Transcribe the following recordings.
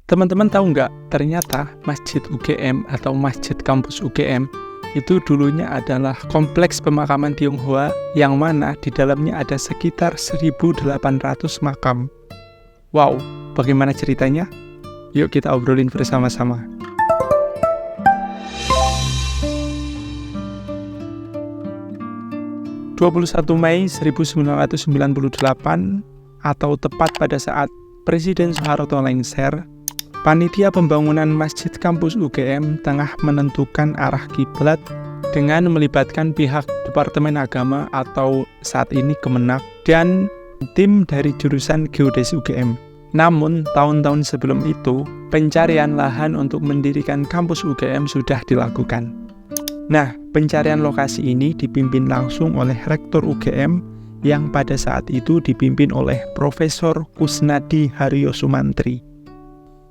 Teman-teman tahu nggak, ternyata Masjid UGM atau Masjid Kampus UGM itu dulunya adalah kompleks pemakaman Tionghoa yang mana di dalamnya ada sekitar 1.800 makam. Wow, bagaimana ceritanya? Yuk kita obrolin bersama-sama. Mei 1998 atau tepat pada saat Presiden Soeharto lengser, panitia pembangunan Masjid Kampus UGM tengah menentukan arah kiblat dengan melibatkan pihak Departemen Agama atau saat ini Kemenak dan tim dari jurusan Geodesi UGM. Namun, tahun-tahun sebelum itu, pencarian lahan untuk mendirikan kampus UGM sudah dilakukan. Nah, pencarian lokasi ini dipimpin langsung oleh Rektor UGM yang pada saat itu dipimpin oleh Profesor Kusnadi Haryo Sumantri.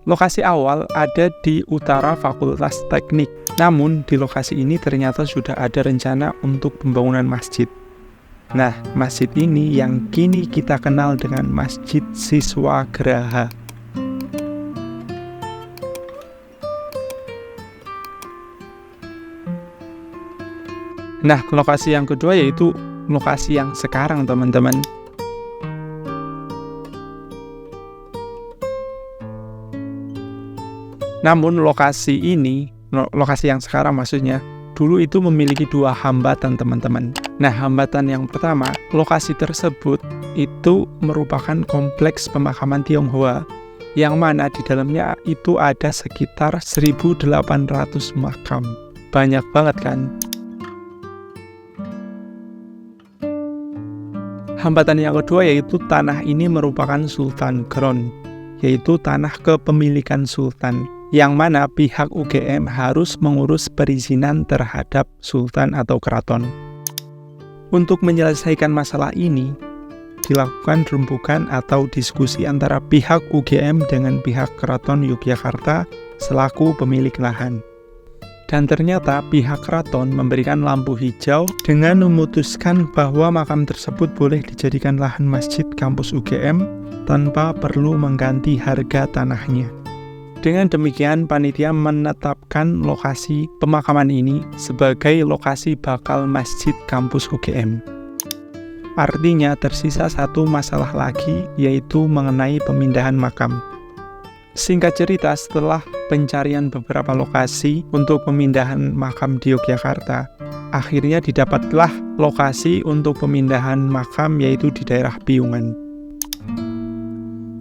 Lokasi awal ada di utara Fakultas Teknik, namun di lokasi ini ternyata sudah ada rencana untuk pembangunan masjid. Nah, masjid ini yang kini kita kenal dengan Masjid Siswa Geraha. Nah, lokasi yang kedua yaitu lokasi yang sekarang, teman-teman. Namun lokasi yang sekarang maksudnya, dulu itu memiliki dua hambatan, teman-teman. Nah, hambatan yang pertama, lokasi tersebut itu merupakan kompleks pemakaman Tionghoa yang mana di dalamnya itu ada sekitar 1.800 makam. Banyak banget kan? Hambatan yang kedua yaitu tanah ini merupakan Sultan Ground, yaitu tanah kepemilikan Sultan, yang mana pihak UGM harus mengurus perizinan terhadap Sultan atau keraton. Untuk menyelesaikan masalah ini, dilakukan rembukan atau diskusi antara pihak UGM dengan pihak Keraton Yogyakarta selaku pemilik lahan. Dan ternyata pihak keraton memberikan lampu hijau dengan memutuskan bahwa makam tersebut boleh dijadikan lahan Masjid Kampus UGM tanpa perlu mengganti harga tanahnya. Dengan demikian, panitia menetapkan lokasi pemakaman ini sebagai lokasi bakal Masjid Kampus UGM. Artinya tersisa satu masalah lagi, yaitu mengenai pemindahan makam. Singkat cerita, setelah pencarian beberapa lokasi untuk pemindahan makam di Yogyakarta, akhirnya didapatlah lokasi untuk pemindahan makam yaitu di daerah Piungan.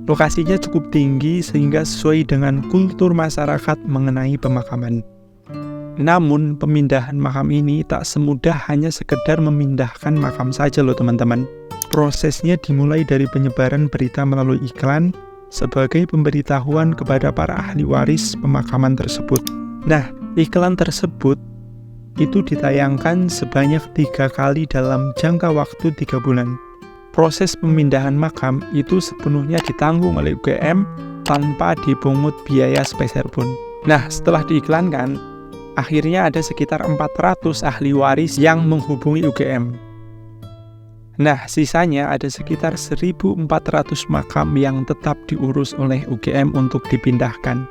Lokasinya cukup tinggi sehingga sesuai dengan kultur masyarakat mengenai pemakaman. Namun, pemindahan makam ini tak semudah hanya sekedar memindahkan makam saja loh, teman-teman. Prosesnya dimulai dari penyebaran berita melalui iklan sebagai pemberitahuan kepada para ahli waris pemakaman tersebut. Nah, iklan tersebut itu ditayangkan sebanyak 3 kali dalam jangka waktu 3 bulan. Proses pemindahan makam itu sepenuhnya ditanggung oleh UGM tanpa dipungut biaya sepeser pun. Nah, setelah diiklankan, akhirnya ada sekitar 400 ahli waris yang menghubungi UGM. Nah, sisanya ada sekitar 1.400 makam yang tetap diurus oleh UGM untuk dipindahkan.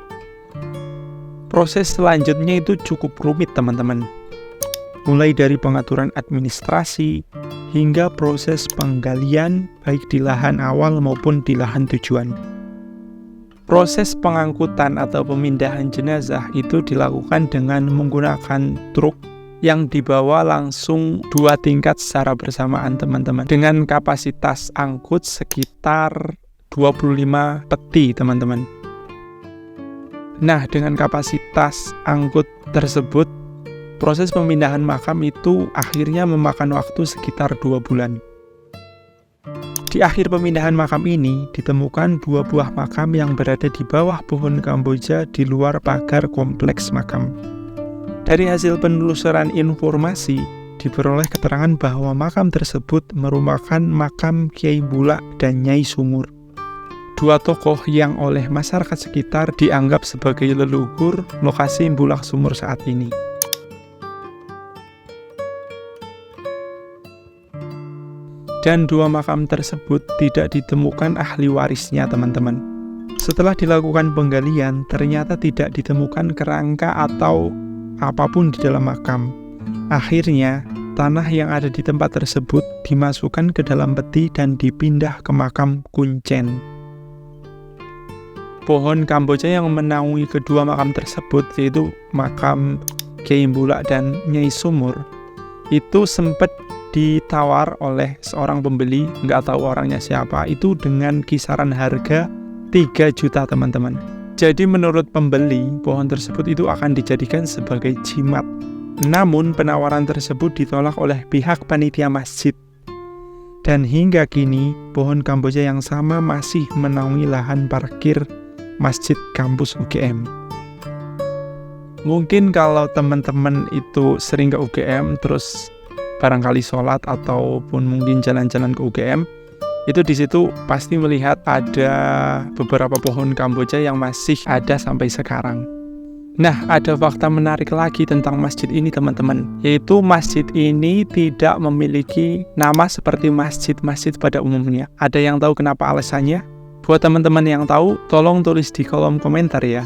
Proses selanjutnya itu cukup rumit, teman-teman. Mulai dari pengaturan administrasi hingga proses penggalian baik di lahan awal maupun di lahan tujuan. Proses pengangkutan atau pemindahan jenazah itu dilakukan dengan menggunakan truk yang dibawa langsung 2 tingkat secara bersamaan, teman-teman, dengan kapasitas angkut sekitar 25 peti, teman-teman. Nah, dengan kapasitas angkut tersebut, proses pemindahan makam itu akhirnya memakan waktu sekitar 2 bulan. Di akhir pemindahan makam ini, ditemukan 2 buah makam yang berada di bawah pohon Kamboja di luar pagar kompleks makam. Dari hasil penelusuran informasi, diperoleh keterangan bahwa makam tersebut merupakan makam Kiai Bulak dan Nyai Sumur, 2 tokoh yang oleh masyarakat sekitar dianggap sebagai leluhur lokasi Bulak Sumur saat ini. Dan 2 makam tersebut tidak ditemukan ahli warisnya, teman-teman. Setelah dilakukan penggalian, ternyata tidak ditemukan kerangka atau apapun di dalam makam. Akhirnya, tanah yang ada di tempat tersebut dimasukkan ke dalam peti dan dipindah ke makam Kuncen. Pohon Kamboja yang menaungi kedua makam tersebut, yaitu makam Kyai Mbulak dan Nyai Sumur, itu sempat ditawar oleh seorang pembeli, nggak tahu orangnya siapa, itu dengan kisaran harga 3 juta teman-teman. Jadi menurut pembeli, pohon tersebut itu akan dijadikan sebagai jimat. Namun penawaran tersebut ditolak oleh pihak panitia masjid. Dan hingga kini, pohon Kamboja yang sama masih menaungi lahan parkir masjid kampus UGM. Mungkin kalau teman-teman itu sering ke UGM, terus barangkali sholat ataupun mungkin jalan-jalan ke UGM, itu di situ pasti melihat ada beberapa pohon Kamboja yang masih ada sampai sekarang. Nah, ada fakta menarik lagi tentang masjid ini teman-teman, yaitu masjid ini tidak memiliki nama seperti masjid-masjid pada umumnya. Ada yang tahu kenapa alasannya? Buat teman-teman yang tahu, tolong tulis di kolom komentar ya.